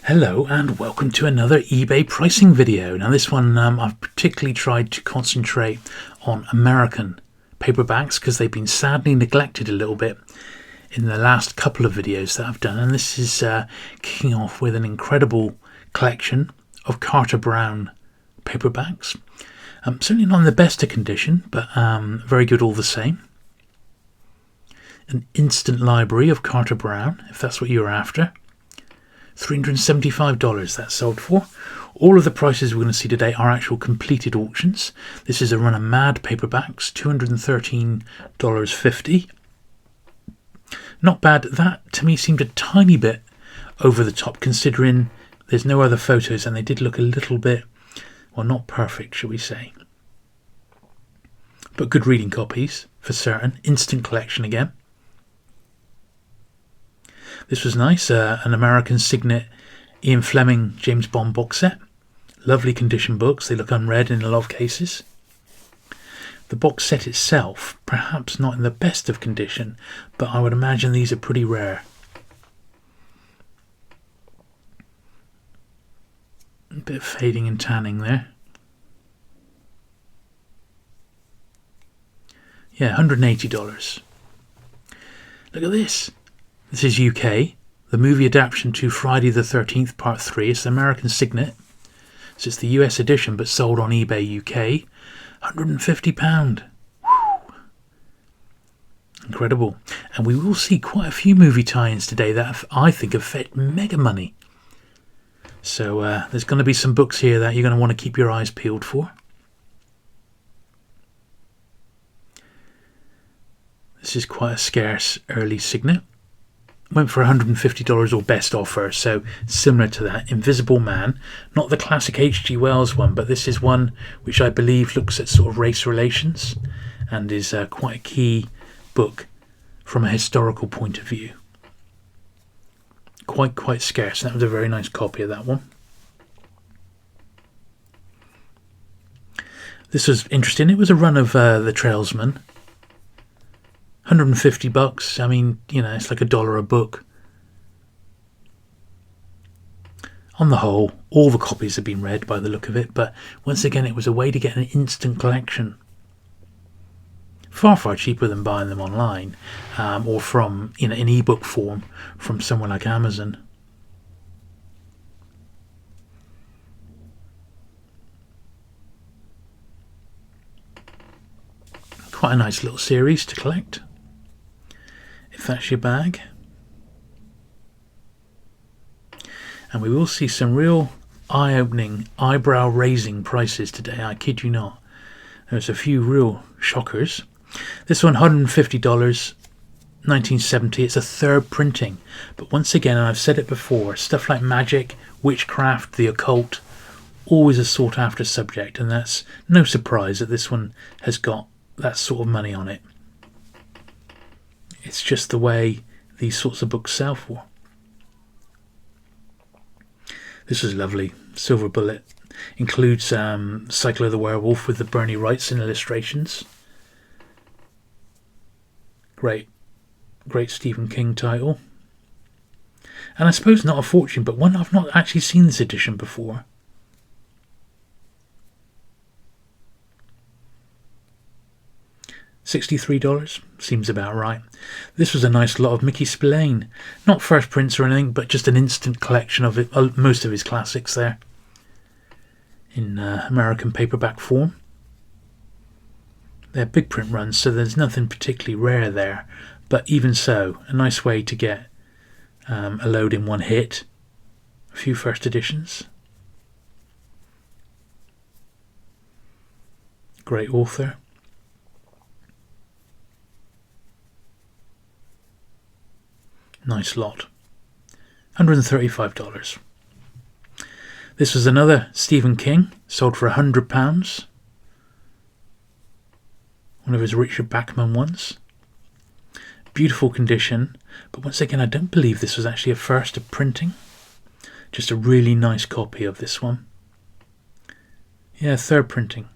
Hello and welcome to another eBay pricing video. Now this one I've particularly tried to concentrate on American paperbacks because they've been sadly neglected a little bit in the last couple of videos that I've done, and this is kicking off with an incredible collection of Carter Brown paperbacks. Certainly not in the best of condition, but very good all the same. An instant library of Carter Brown, if that's what you're after. $375 that sold for. All of the prices we're going to see today are actual completed auctions. This is a run of Mad paperbacks, $213.50. Not bad. That to me seemed a tiny bit over the top considering there's no other photos, and they did look a little bit, well, not perfect, shall we say. But good reading copies for certain. Instant collection again. This was nice, an American Signet Ian Fleming James Bond box set. Lovely condition books, they look unread in a lot of cases. The box set itself, perhaps not in the best of condition, but I would imagine these are pretty rare. A bit of fading and tanning there. Yeah, $180. Look at this. This is UK, the movie adaptation to Friday the 13th Part 3. It's the American Signet. So it's the US edition, but sold on eBay UK. £150. Whew. Incredible. And we will see quite a few movie tie-ins today that I think have fetched mega money. So there's going to be some books here that you're going to want to keep your eyes peeled for. This is quite a scarce early Signet. Went for $150 or best offer, so similar to that. Invisible Man, not the classic H.G. Wells one, but this is one which I believe looks at sort of race relations and is quite a key book from a historical point of view. Quite scarce. That was a very nice copy of that one. This was interesting. It was a run of the Trailsman. $150. I mean, you know, it's like $1 a book. On the whole, all the copies have been read by the look of it, but once again, it was a way to get an instant collection. Far cheaper than buying them online, or from, you know, in ebook form from somewhere like Amazon. Quite a nice little series to collect, if that's your bag. And we will see some real eye-opening, eyebrow-raising prices today, I kid you not. There's a few real shockers. This one, $150, 1970. It's a third printing. But once again, and I've said it before, stuff like magic, witchcraft, the occult, always a sought-after subject, and that's no surprise that this one has got that sort of money on it. It's just the way these sorts of books sell for. This was lovely. Silver Bullet. Includes Cycle of the Werewolf with the Bernie Wrightson illustrations. Great Stephen King title. And I suppose not a fortune, but one I've not actually seen this edition before. $63 seems about right. This was a nice lot of Mickey Spillane. Not first prints or anything, but just an instant collection of it, most of his classics there in American paperback form. They're big print runs, so there's nothing particularly rare there, but even so, a nice way to get a load in one hit. A few first editions. Great author. Nice lot. $135. This was another Stephen King, sold for £100. One of his Richard Bachman ones. Beautiful condition, but once again, I don't believe this was actually a first of printing. Just a really nice copy of this one. Yeah, third printing.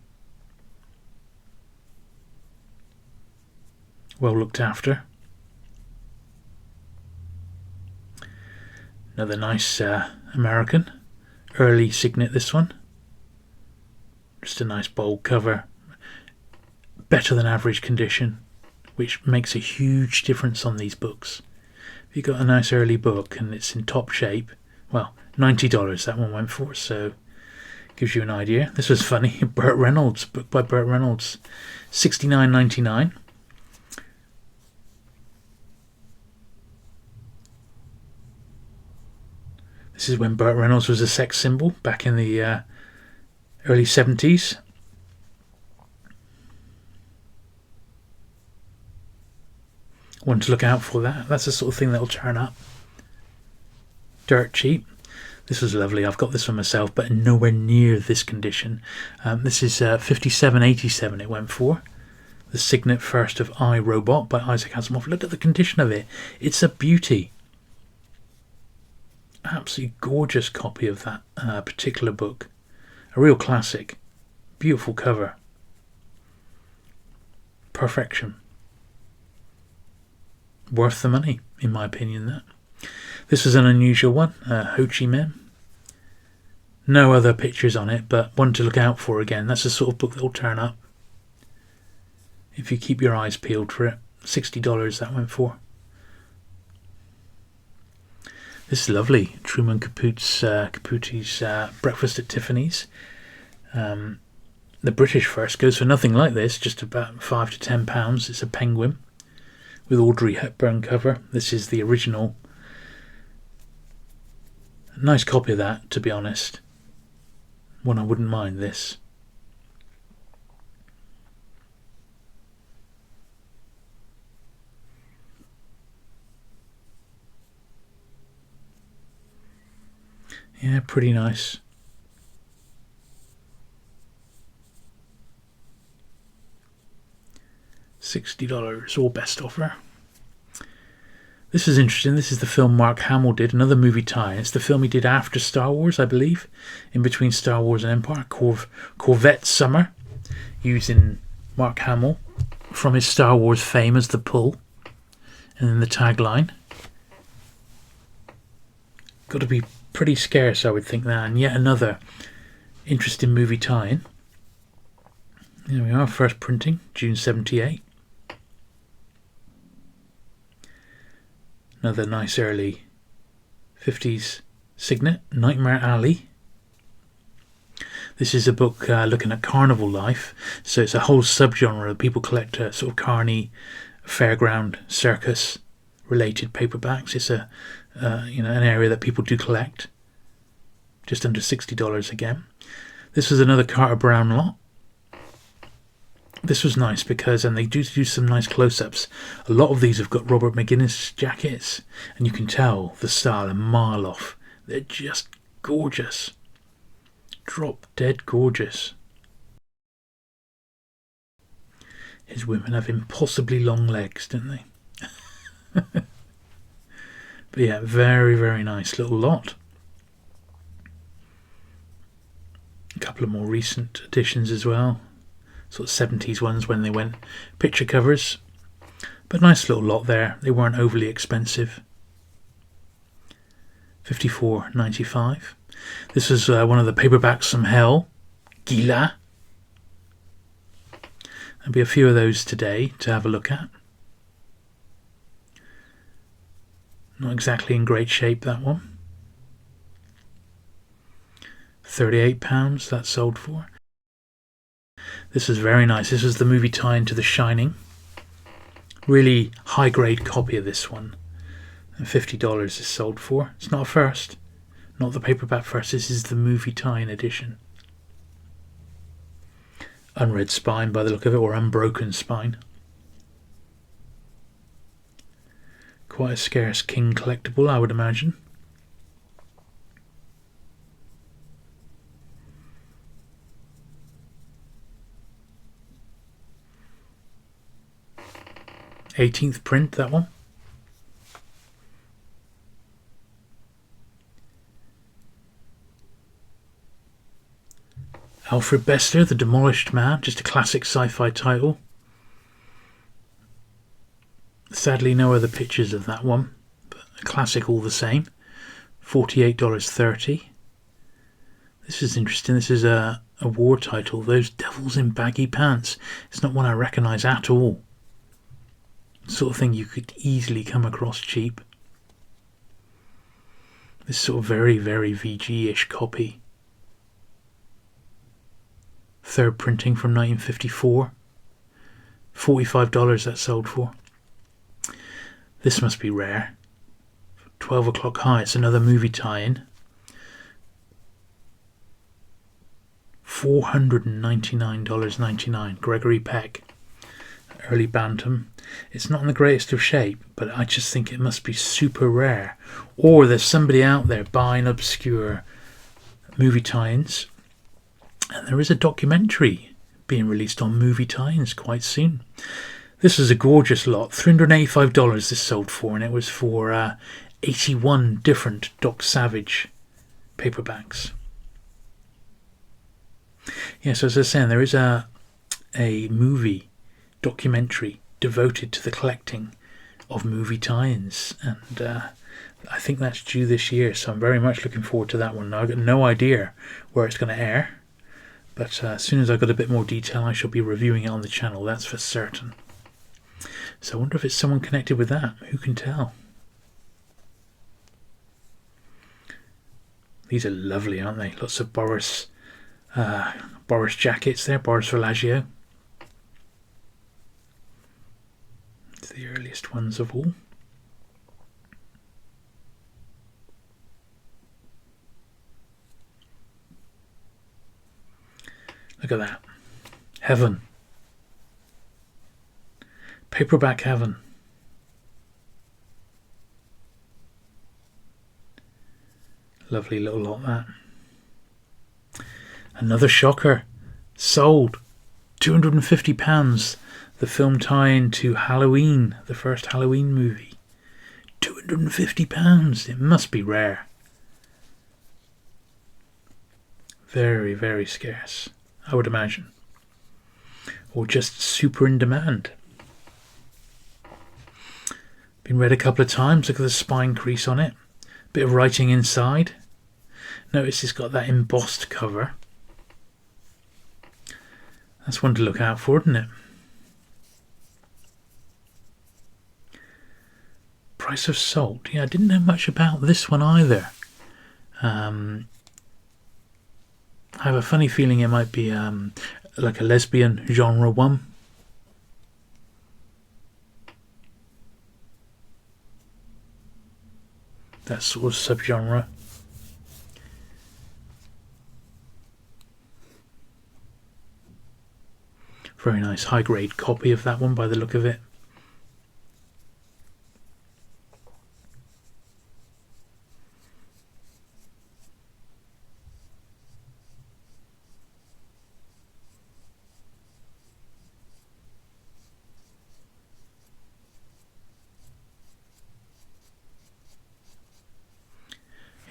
Well looked after. Another nice American. Early signet, this one. Just a nice bold cover. Better than average condition, which makes a huge difference on these books. If you've got a nice early book and it's in top shape, well, $90 that one went for, so gives you an idea. This was funny. Burt Reynolds, book by Burt Reynolds, $69.99. This is when Burt Reynolds was a sex symbol back in the early 70s. One to look out for that. That's the sort of thing that'll turn up. Dirt cheap. This was lovely. I've got this for myself, but nowhere near this condition. This is $57.87 it went for. The signet first of I, Robot by Isaac Asimov. Look at the condition of it. It's a beauty. Absolutely gorgeous copy of that particular book. A real classic. Beautiful cover. Perfection. Worth the money, in my opinion, that. This was an unusual one. Ho Chi Minh. No other pictures on it, but one to look out for again. That's the sort of book that will turn up if you keep your eyes peeled for it. $60 that went for. This is lovely. Truman Caputi's Breakfast at Tiffany's. The British first goes for nothing like this, just about £5 to £10. It's a penguin with Audrey Hepburn cover. This is the original. Nice copy of that, to be honest. One I wouldn't mind, this. Yeah, pretty nice. $60 or best offer. This is interesting. This is the film Mark Hamill did, another movie tie. It's the film he did after Star Wars, I believe, in between Star Wars and Empire. Corvette Summer, using Mark Hamill from his Star Wars fame as the pull, and then the tagline. Got to be pretty scarce, I would think, that. And yet another interesting movie tie-in. There we are, first printing, June 78. Another nice early 50s signet, Nightmare Alley. This is a book looking at carnival life, so it's a whole subgenre. People collect a sort of carny, fairground, circus related paperbacks. It's a an area that people do collect. Just under $60 again. This was another Carter Brown lot. This was nice because, and they do some nice close-ups. A lot of these have got Robert McGinnis jackets, and you can tell the style a mile off. They're just gorgeous. Drop dead gorgeous. His women have impossibly long legs, don't they? But yeah, very, very nice little lot. A couple of more recent editions as well. Sort of 70s ones when they went picture covers. But nice little lot there. They weren't overly expensive. $54.95. This was one of the paperbacks from hell. Gila. There'll be a few of those today to have a look at. Not exactly in great shape, that one. £38 that sold for. This was very nice. This was the movie tie-in to The Shining. Really high-grade copy of this one. And $50 is sold for. It's not a first. Not the paperback first. This is the movie tie-in edition. Unread spine by the look of it, or unbroken spine. Quite a scarce King collectible, I would imagine. '18th print, that one. Alfred Bester, The Demolished Man, just a classic sci-fi title. Sadly, no other pictures of that one, but a classic all the same. $48.30. This is interesting. This is a war title, Those Devils in Baggy Pants. It's not one I recognise at all. Sort of thing you could easily come across cheap. This sort of very, very VG-ish copy. Third printing from 1954. $45 that sold for. This must be rare. 12 O'Clock High. It's another movie tie-in. $499.99. Gregory Peck. Early Bantam. It's not in the greatest of shape, but I just think it must be super rare. Or there's somebody out there buying obscure movie tie-ins. And there is a documentary being released on movie tie-ins quite soon. This is a gorgeous lot. $385 this sold for, and it was for 81 different Doc Savage paperbacks. Yeah, so as I was saying, there is a movie documentary devoted to the collecting of movie tie-ins, and I think that's due this year, so I'm very much looking forward to that one. Now, I've got no idea where it's going to air, but as soon as I've got a bit more detail, I shall be reviewing it on the channel, that's for certain. So I wonder if it's someone connected with that. Who can tell? These are lovely, aren't they? Lots of Boris jackets there, Boris Vallejo. It's the earliest ones of all. Look at that. Heaven. Paperback heaven. Lovely little lot, that. Another shocker. Sold. £250. The film tie-in to Halloween, the first Halloween movie. £250. It must be rare. Very, very scarce, I would imagine. Or just super in demand. Been read a couple of times. Look at the spine crease on it. Bit of writing inside. Notice it's got that embossed cover. That's one to look out for, isn't it? Price of Salt. Yeah, I didn't know much about this one either. I have a funny feeling it might be like a lesbian genre one. That sort of subgenre. Very nice high-grade copy of that one by the look of it.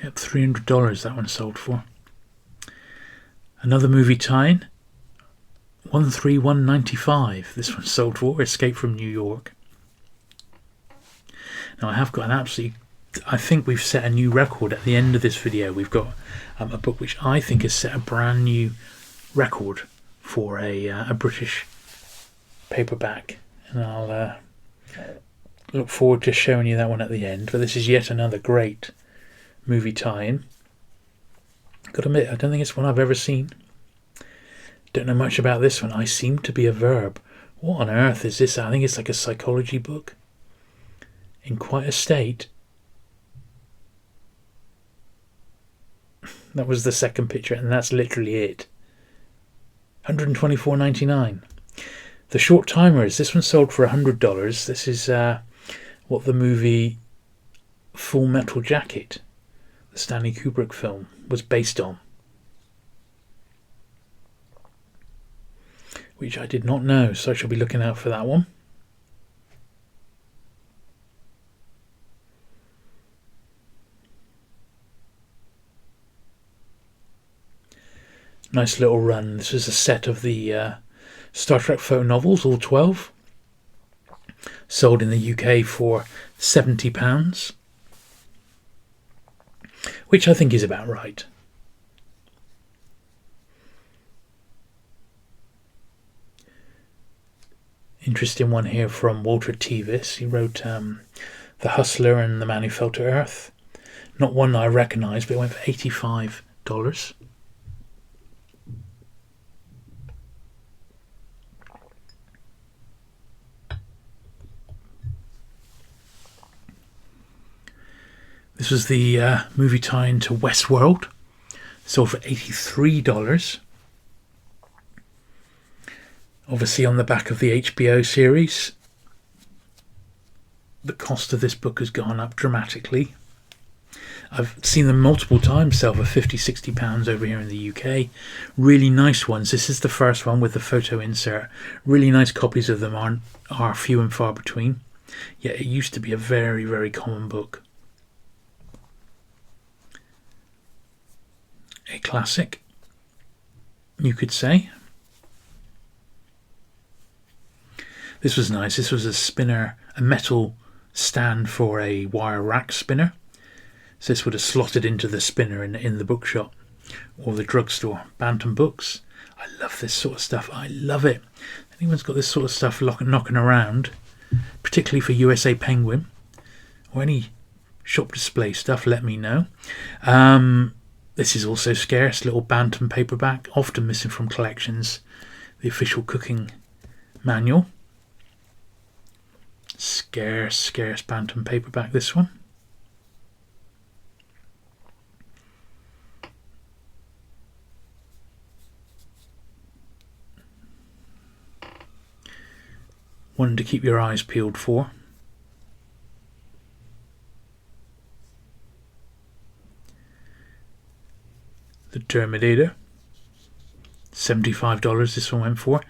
Yep, $300 that one sold for. Another movie tie-in. $131.95. This one sold for Escape from New York. Now I have got an absolutely, I think we've set a new record at the end of this video. We've got a book which I think has set a brand new record for a British paperback, and I'll look forward to showing you that one at the end. But this is yet another great movie tie-in. Got to admit, I don't think it's one I've ever seen. Don't know much about this one. I Seem to Be a Verb. What on earth is this? I think it's like a psychology book. In quite a state. That was the second picture, and that's literally it. $124.99. The Short Timers. This one sold for $100. This is what the movie Full Metal Jacket, the Stanley Kubrick film, was based on. Which I did not know, so I shall be looking out for that one. Nice little run. This is a set of the Star Trek photo novels, all 12. Sold in the UK for £70. which I think is about right. Interesting one here from Walter Tevis. He wrote The Hustler and the Man Who Fell to Earth. Not one I recognise, but it went for $85. This was the movie tie-in to Westworld. Sold for $83. Obviously on the back of the HBO series. The cost of this book has gone up dramatically. I've seen them multiple times sell for £50-60 over here in the UK. Really nice ones. This is the first one with the photo insert. Really nice copies of them are few and far between. Yet it used to be a very, very common book. A classic, you could say. This was nice. This was a spinner, a metal stand for a wire rack spinner. So this would have slotted into the spinner in the bookshop or the drugstore. Bantam Books. I love this sort of stuff. I love it. Anyone's got this sort of stuff knocking around, particularly for USA Penguin or any shop display stuff, let me know. This is also Scarce, little Bantam paperback, often missing from collections. The official cooking manual. Scarce Bantam paperback, this one. One to keep your eyes peeled for. The Terminator. $75 this one went for.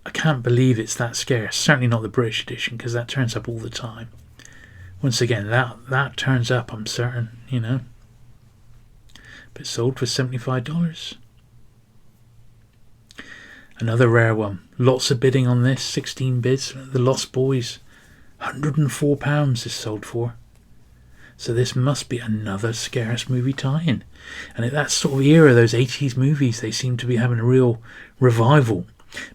I can't believe it's that scarce. Certainly not the British edition, because that turns up all the time. Once again, that turns up, I'm certain, you know. But sold for $75. Another rare one. Lots of bidding on this. 16 bids. The Lost Boys. £104 is sold for. So this must be another Scarce movie tie-in. And at that sort of era, those 80s movies, they seem to be having a real revival.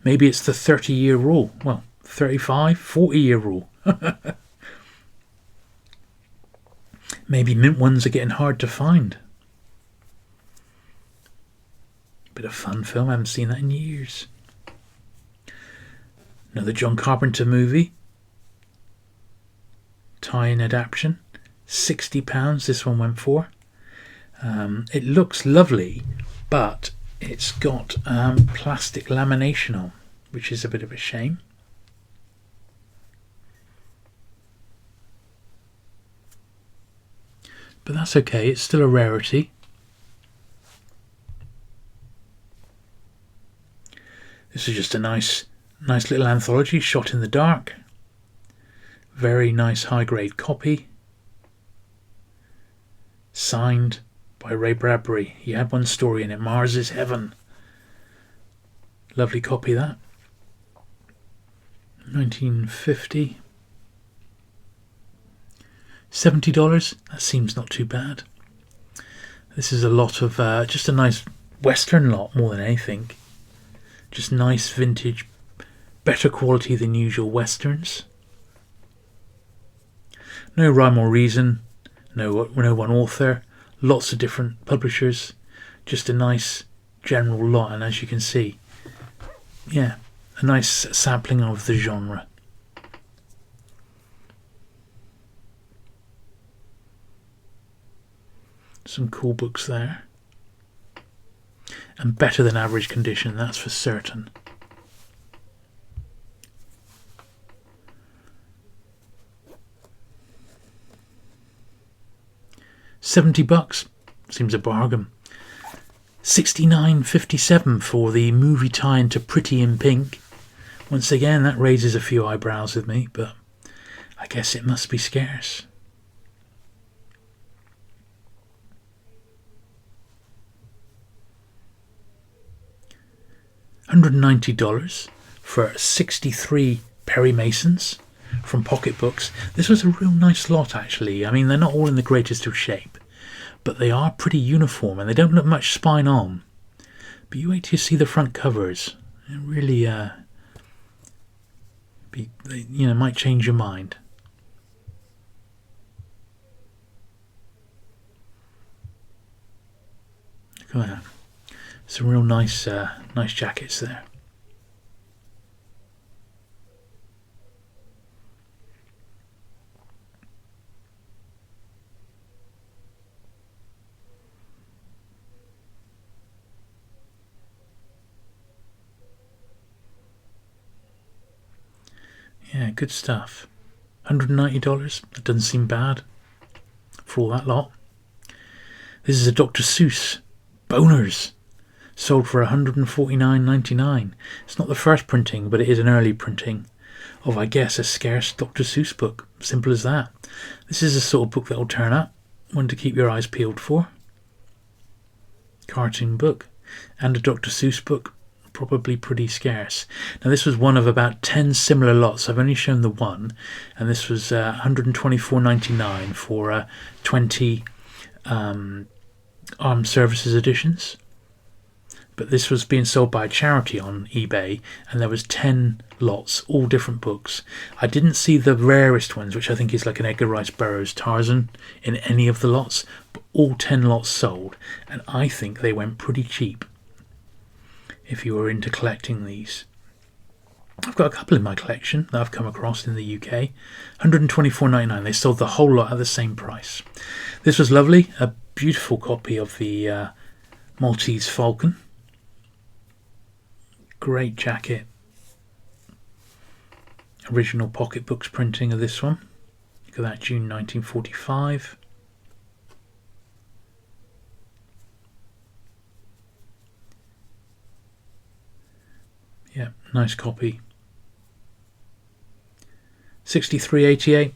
Maybe it's the 30-year rule. Well, 35, 40-year rule. Maybe mint ones are getting hard to find. Bit of fun film. I haven't seen that in years. Another John Carpenter movie. Tie-in adaptation. £60 this one went for. It looks lovely, but it's got plastic lamination on, which is a bit of a shame. But that's okay, it's still a rarity. This is just a nice little anthology shot in the dark. Very nice high-grade copy. Signed by Ray Bradbury. He had one story in it, Mars is Heaven. Lovely copy, that. 1950. $70. That seems not too bad. This is a lot of just a nice Western lot more than anything. Just nice vintage, better quality than usual Westerns. No rhyme or reason. No one author, lots of different publishers, just a nice general lot, and as you can see, yeah, a nice sampling of the genre. Some cool books there. And better than average condition, that's for certain. $70 seems a bargain. $69.57 for the movie tie-in to Pretty in Pink. Once again, that raises a few eyebrows with me, but I guess it must be scarce. $190 for 63 Perry Masons from Pocket Books. This was a real nice lot, actually. I mean, they're not all in the greatest of shape, but they are pretty uniform and they don't look much spine on. But you wait till you see the front covers. It really, might change your mind. Look at that. Some real nice jackets there. Yeah, good stuff. $190. That doesn't seem bad for all that lot. This is a Dr. Seuss Boners, sold for $149.99. It's not the first printing, but it is an early printing of, I guess, a Scarce Dr. Seuss book. Simple as that. This is a sort of book that will turn up. One to keep your eyes peeled for. Cartoon book. And a Dr. Seuss book. Probably pretty scarce. Now this was one of about 10 similar lots. I've only shown the one, and this was $124.99 for 20 Armed Services editions. But this was being sold by a charity on eBay, and there was 10 lots, all different books. I didn't see the rarest ones, which I think is like an Edgar Rice Burroughs Tarzan, in any of the lots, but all 10 lots sold, and I think they went pretty cheap if you were into collecting these. I've got a couple in my collection that I've come across in the UK. $124.99. They sold the whole lot at the same price. This was lovely. A beautiful copy of the Maltese Falcon. Great jacket. Original Pocket Books printing of this one. Look at that, June 1945. Yeah, nice copy. 63.88.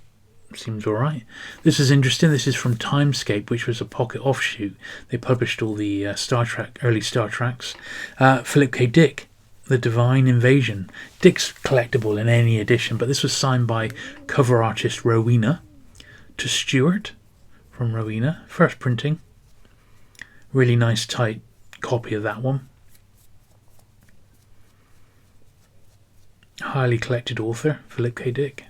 Seems alright. This is interesting. This is from Timescape, which was a Pocket offshoot. They published all the early Star Treks. Philip K. Dick, The Divine Invasion. Dick's collectible in any edition, but this was signed by cover artist Rowena to Stewart from Rowena. First printing. Really nice tight copy of that one. Highly collected author, Philip K. Dick.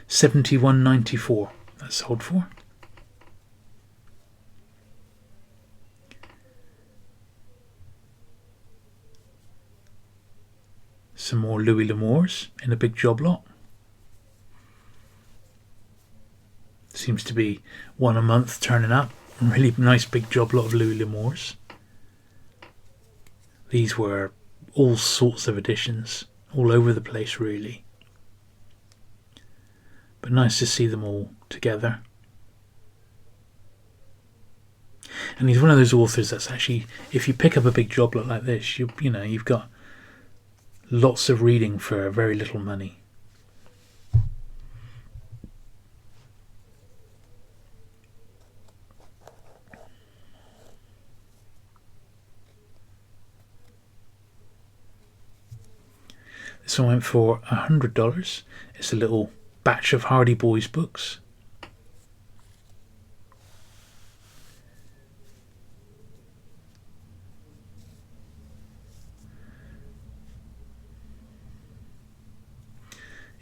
$71.94 that sold for. Some more Louis L'Amours in a big job lot. Seems to be one a month turning up. Really nice big job lot of Louis L'Amours. These were all sorts of editions. All over the place, really. But nice to see them all together. And he's one of those authors that's actually, if you pick up a big job lot like this, you've got lots of reading for very little money. This one went for $100. It's a little batch of Hardy Boys books.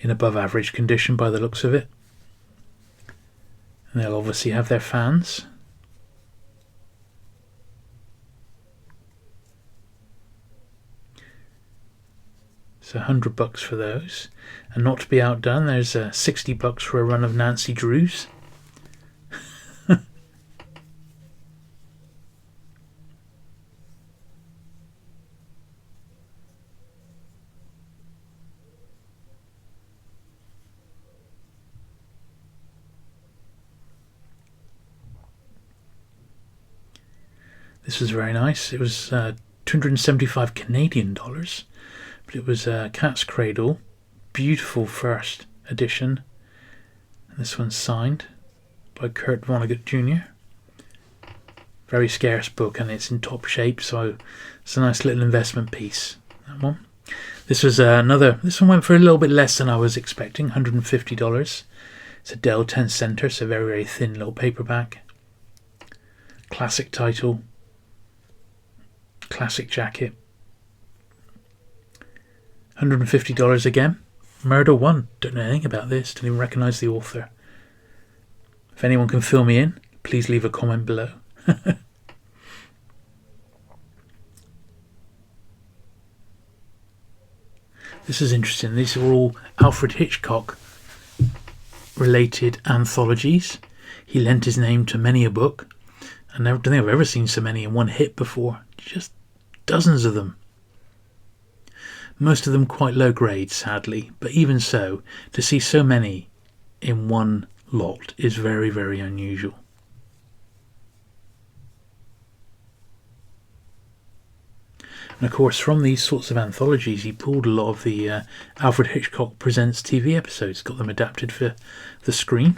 In above average condition by the looks of it. And they'll obviously have their fans. So $100 for those. And not to be outdone, there's $60 for a run of Nancy Drews. This was very nice. It was 275 Canadian dollars. But it was Cat's Cradle, beautiful first edition. And this one's signed by Kurt Vonnegut Jr. Very scarce book, and it's in top shape, so it's a nice little investment piece. That one. This was this one went for a little bit less than I was expecting, $150. It's a Dell 10 center, so very, very thin little paperback. Classic title. Classic jacket. $150 again. Murder 1. Don't know anything about this. Don't even recognise the author. If anyone can fill me in, please leave a comment below. This is interesting. These are all Alfred Hitchcock related anthologies. He lent his name to many a book. I don't think I've ever seen so many in one hit before. Just dozens of them. Most of them quite low grade, sadly. But even so, to see so many in one lot is very, very unusual. And of course, from these sorts of anthologies, he pulled a lot of the Alfred Hitchcock Presents TV episodes, got them adapted for the screen.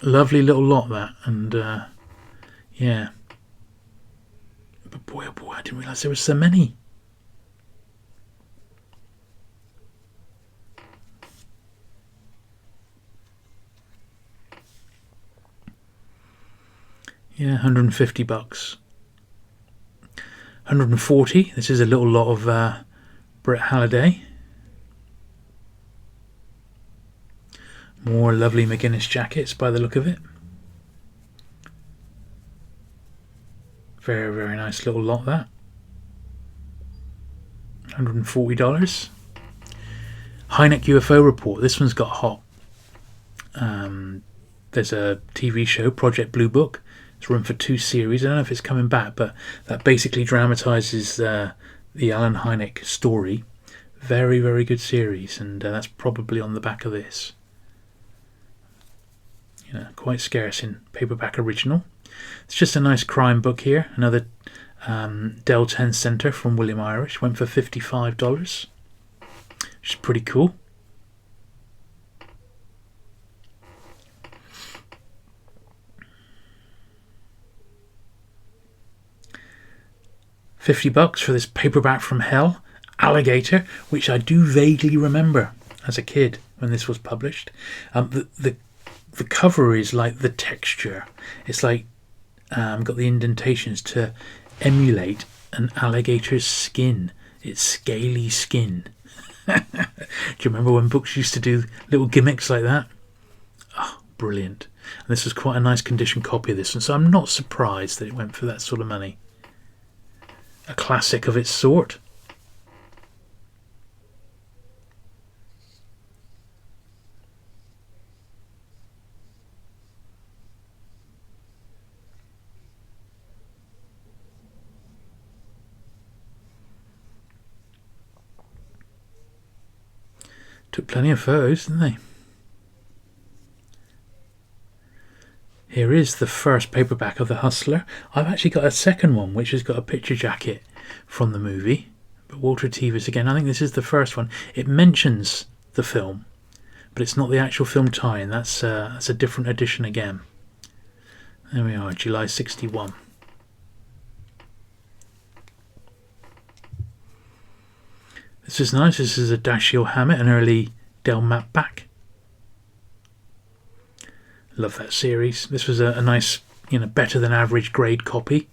Lovely little lot, that. And yeah. But boy, oh boy, I didn't realise there were so many. Yeah, $150. 140. This is a little lot of Burt Halliday. More lovely McGinnis jackets by the look of it. Very, very nice little lot, that. $140. Hynek UFO Report. This one's got hot. There's a TV show, Project Blue Book. It's run for 2 series. I don't know if it's coming back, but that basically dramatises the Alan Hynek story. Very, very good series, and that's probably on the back of this. You know, quite scarce in paperback original. It's just a nice crime book here. Another Dell 10 Center from William Irish. Went for $55, which is pretty cool. $50 for this paperback from hell, Alligator, which I do vaguely remember as a kid when this was published. The cover is like the texture. It's like got the indentations to emulate an alligator's skin. It's scaly skin. Do you remember when books used to do little gimmicks like that? Oh, brilliant. And this was quite a nice condition copy of this one, so I'm not surprised that it went for that sort of money. A classic of its sort. Took plenty of photos, didn't they? Here is the first paperback of The Hustler. I've actually got a second one, which has got a picture jacket from the movie. But Walter Tevis again. I think this is the first one. It mentions the film, but it's not the actual film tie-in. That's a different edition again. There we are, July 61. This is nice. This is a Dashiell Hammett, an early Dell map back. Love that series. This was a nice, better than average grade copy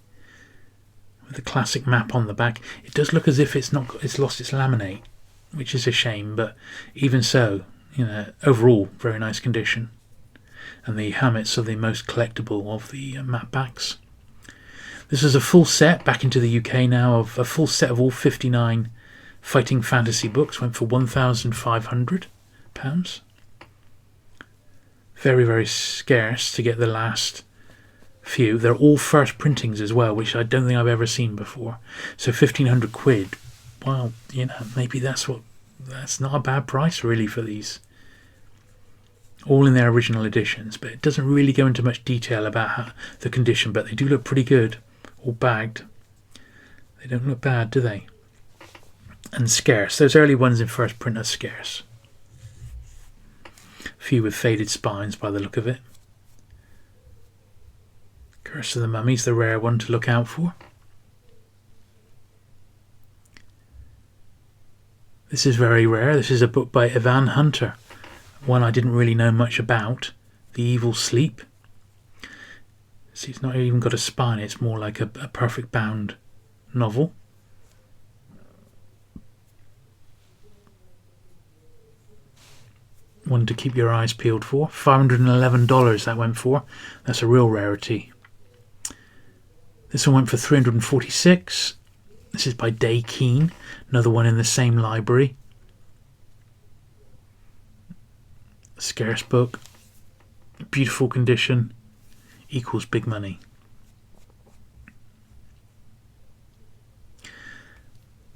with the classic map on the back. It does look as if it's lost its laminate, which is a shame, but even so, overall very nice condition. And the Hammets are the most collectible of the map backs. This is a full set back into the UK now of a full set of all 59 fighting fantasy books. Went for £1,500. Very, very scarce to get the last few. They're all first printings as well, which I don't think I've ever seen before. So £1,500. Well, maybe that's not a bad price really for these. All in their original editions, but it doesn't really go into much detail about the condition, but they do look pretty good. All bagged. They don't look bad, do they? And scarce. Those early ones in first print are scarce. Few with faded spines by the look of it. Curse of the Mummy's the rare one to look out for. This is very rare. This is a book by Ivan Hunter, one I didn't really know much about. The Evil Sleep. See, it's not even got a spine, it's more like a perfect bound novel. One to keep your eyes peeled for. $511 that went for. That's a real rarity. This one went for $346. This is by Day Keane, another one in the same library. Scarce book, beautiful condition, equals big money.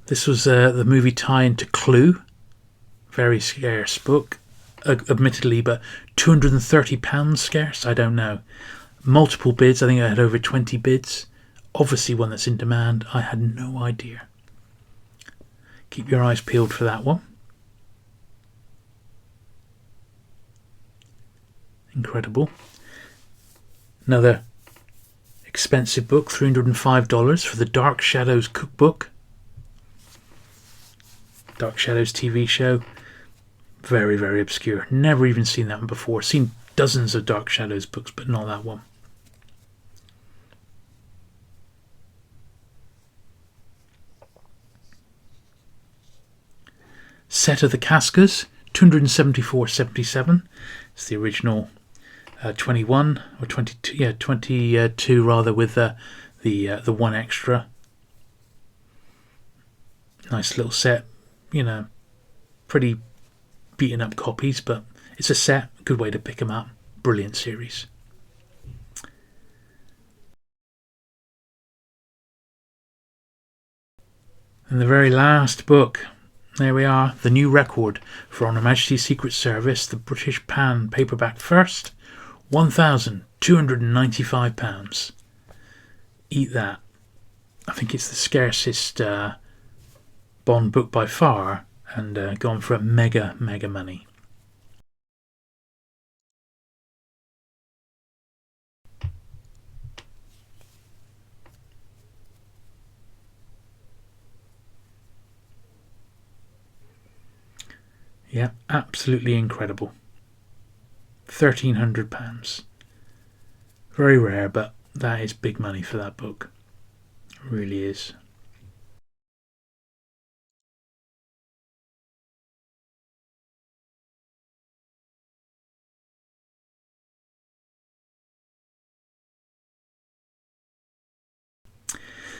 This was the movie tie-in to Clue, very scarce book, admittedly, but £230 scarce, I don't know. Multiple bids, I think I had over 20 bids. Obviously one that's in demand, I had no idea. Keep your eyes peeled for that one. Incredible. Another expensive book, $305 for the Dark Shadows cookbook. Dark Shadows TV show. Very, very obscure. Never even seen that one before. Seen dozens of Dark Shadows books, but not that one. Set of the Cascas, $274.77. It's the original 21 or 22, yeah, 22 rather, with the one extra. Nice little set, you know, pretty beaten up copies, but it's a set, good way to pick them up. Brilliant series. And the very last book, there we are, the new record for Her Majesty's Secret Service, the British Pan paperback first, £1,295. Eat that. I think it's the scarcest Bond book by far, and gone for a mega money. Yeah, absolutely incredible. £1,300. Very rare, but that is big money for that book. It really is.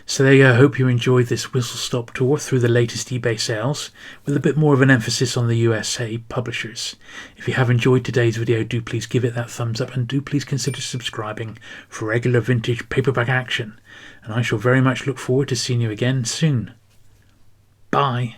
So there you go. I hope you enjoyed this whistle-stop tour through the latest eBay sales, with a bit more of an emphasis on the USA publishers. If you have enjoyed today's video, do please give it that thumbs up, and do please consider subscribing for regular vintage paperback action. And I shall very much look forward to seeing you again soon. Bye.